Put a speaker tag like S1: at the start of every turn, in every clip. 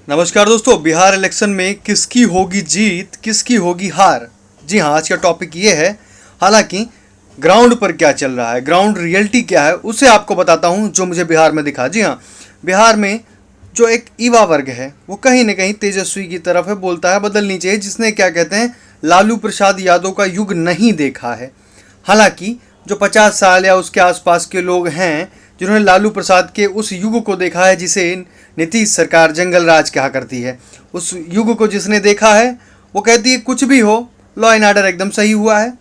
S1: नमस्कार दोस्तों। बिहार इलेक्शन में किसकी होगी जीत, किसकी होगी हार। जी हाँ, आज का टॉपिक ये है। हालांकि ग्राउंड पर क्या चल रहा है, ग्राउंड रियलिटी क्या है, उसे आपको बताता हूँ जो मुझे बिहार में दिखा। जी हाँ, बिहार में जो एक युवा वर्ग है वो कहीं ना कहीं तेजस्वी की तरफ है, बोलता है बदलनी चाहिए, जिसने क्या कहते हैं लालू प्रसाद यादव का युग नहीं देखा है। हालांकि जो 50 साल या उसके आसपास के लोग हैं जिन्होंने लालू प्रसाद के उस युग को देखा है जिसे नीतीश सरकार जंगल राज कहा करती है, उस युग को जिसने देखा है वो कहती है कुछ भी हो, लॉ एंड ऑर्डर एकदम सही हुआ है।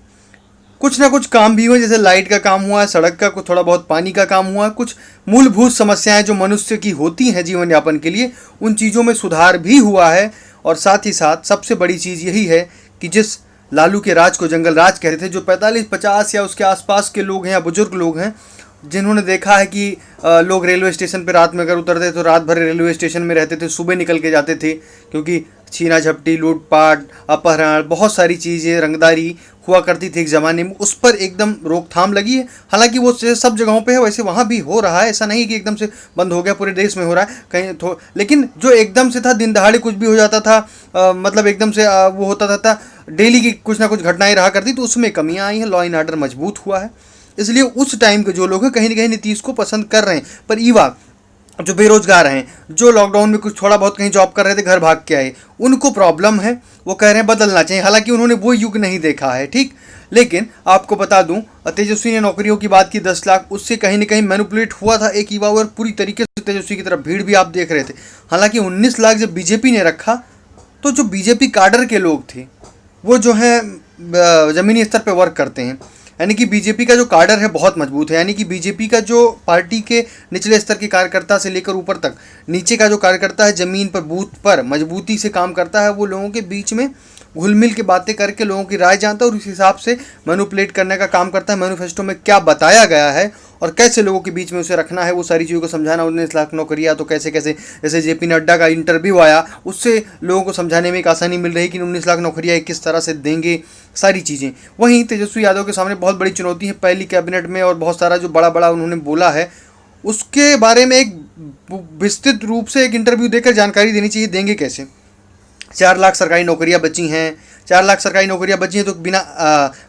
S1: कुछ ना कुछ काम भी हुए, जैसे लाइट का काम हुआ है, सड़क का कुछ थोड़ा बहुत पानी का काम हुआ है, कुछ मूलभूत समस्याएं जो मनुष्य की होती हैं जीवन यापन के लिए, उन चीज़ों में सुधार भी हुआ है। और साथ ही साथ सबसे बड़ी चीज़ यही है कि जिस लालू के राज को जंगल राज कहते थे, जो 45-50 या उसके आसपास के लोग हैं या बुजुर्ग लोग हैं जिन्होंने देखा है कि लोग रेलवे स्टेशन पर रात में अगर उतरते तो रात भर रेलवे स्टेशन में रहते थे, सुबह निकल के जाते थे, क्योंकि छीना झपटी, लूटपाट, अपहरण, बहुत सारी चीज़ें, रंगदारी हुआ करती थी एक ज़माने में। उस पर एकदम रोकथाम लगी है। हालांकि वो सब जगहों पे है, वैसे वहाँ भी हो रहा है, ऐसा नहीं कि एकदम से बंद हो गया, पूरे देश में हो रहा है कहीं लेकिन जो एकदम से था, दिन दहाड़े कुछ भी हो जाता था, मतलब एकदम से वो होता था डेली की कुछ ना कुछ घटनाएं रहा करती, तो उसमें कमियाँ आई हैं, लॉ एंड ऑर्डर मजबूत हुआ है। इसलिए उस टाइम के जो लोग हैं कहीं ना कहीं नीतीश को पसंद कर रहे हैं। पर युवा जो बेरोजगार हैं, जो लॉकडाउन में कुछ थोड़ा बहुत कहीं जॉब कर रहे थे, घर भाग के आए, उनको प्रॉब्लम है, वो कह रहे हैं बदलना चाहिए। हालांकि उन्होंने वो युग नहीं देखा है, ठीक। लेकिन आपको बता दूं, तेजस्वी ने नौकरियों की बात की 10 लाख, उससे कहीं ना कहीं मैनिपुलेट हुआ था एक युवा और पूरी तरीके से तेजस्वी की तरफ भीड़ भी आप देख रहे थे। हालांकि 19 लाख जब बीजेपी ने रखा तो जो बीजेपी काडर के लोग थे वो जो है ज़मीनी स्तर पर वर्क करते हैं, यानी कि बीजेपी का जो काडर है बहुत मजबूत है। यानी कि बीजेपी का जो पार्टी के निचले स्तर के कार्यकर्ता से लेकर ऊपर तक नीचे का जो कार्यकर्ता है, ज़मीन पर बूथ पर मजबूती से काम करता है, वो लोगों के बीच में घुल मिल के बातें करके लोगों की राय जानता है और उस हिसाब से मैनिपुलेट करने का काम करता है। मैनिफेस्टो में क्या बताया गया है और कैसे लोगों के बीच में उसे रखना है, वो सारी चीज़ों को समझाना। 19 लाख नौकरियाँ तो कैसे कैसे, जैसे जेपी नड्डा का इंटरव्यू आया, उससे लोगों को समझाने में एक आसानी मिल रही कि 19 लाख नौकरियाँ किस तरह से देंगे, सारी चीज़ें। वहीं तेजस्वी यादव के सामने बहुत बड़ी चुनौती है पहली कैबिनेट में, और बहुत सारा जो बड़ा बड़ा उन्होंने बोला है उसके बारे में एक विस्तृत रूप से एक इंटरव्यू देकर जानकारी देनी चाहिए। देंगे कैसे? 4 लाख सरकारी नौकरियां बची हैं, 4 लाख सरकारी नौकरियां बची हैं तो बिना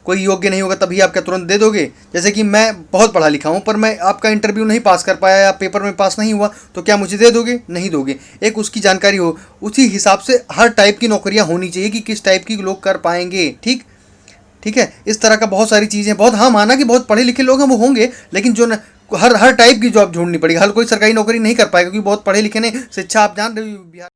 S1: कोई योग्य नहीं होगा तभी आप क्या तुरंत दे दोगे? जैसे कि मैं बहुत पढ़ा लिखा हूं पर मैं आपका इंटरव्यू नहीं पास कर पाया या पेपर में पास नहीं हुआ, तो क्या मुझे दे दोगे? नहीं दोगे। एक उसकी जानकारी हो, उसी हिसाब से हर टाइप की नौकरियां होनी चाहिए कि किस टाइप की लोग कर पाएंगे। ठीक है, इस तरह का बहुत सारी चीज़ें, बहुत, हाँ माना कि बहुत पढ़े लिखे लोग हैं वो होंगे, लेकिन जो हर टाइप की जॉब ढूंढनी पड़ेगी। हर कोई सरकारी नौकरी नहीं कर पाएगा, क्योंकि बहुत पढ़े लिखे ने शिक्षा, आप जान रहे हो बिहार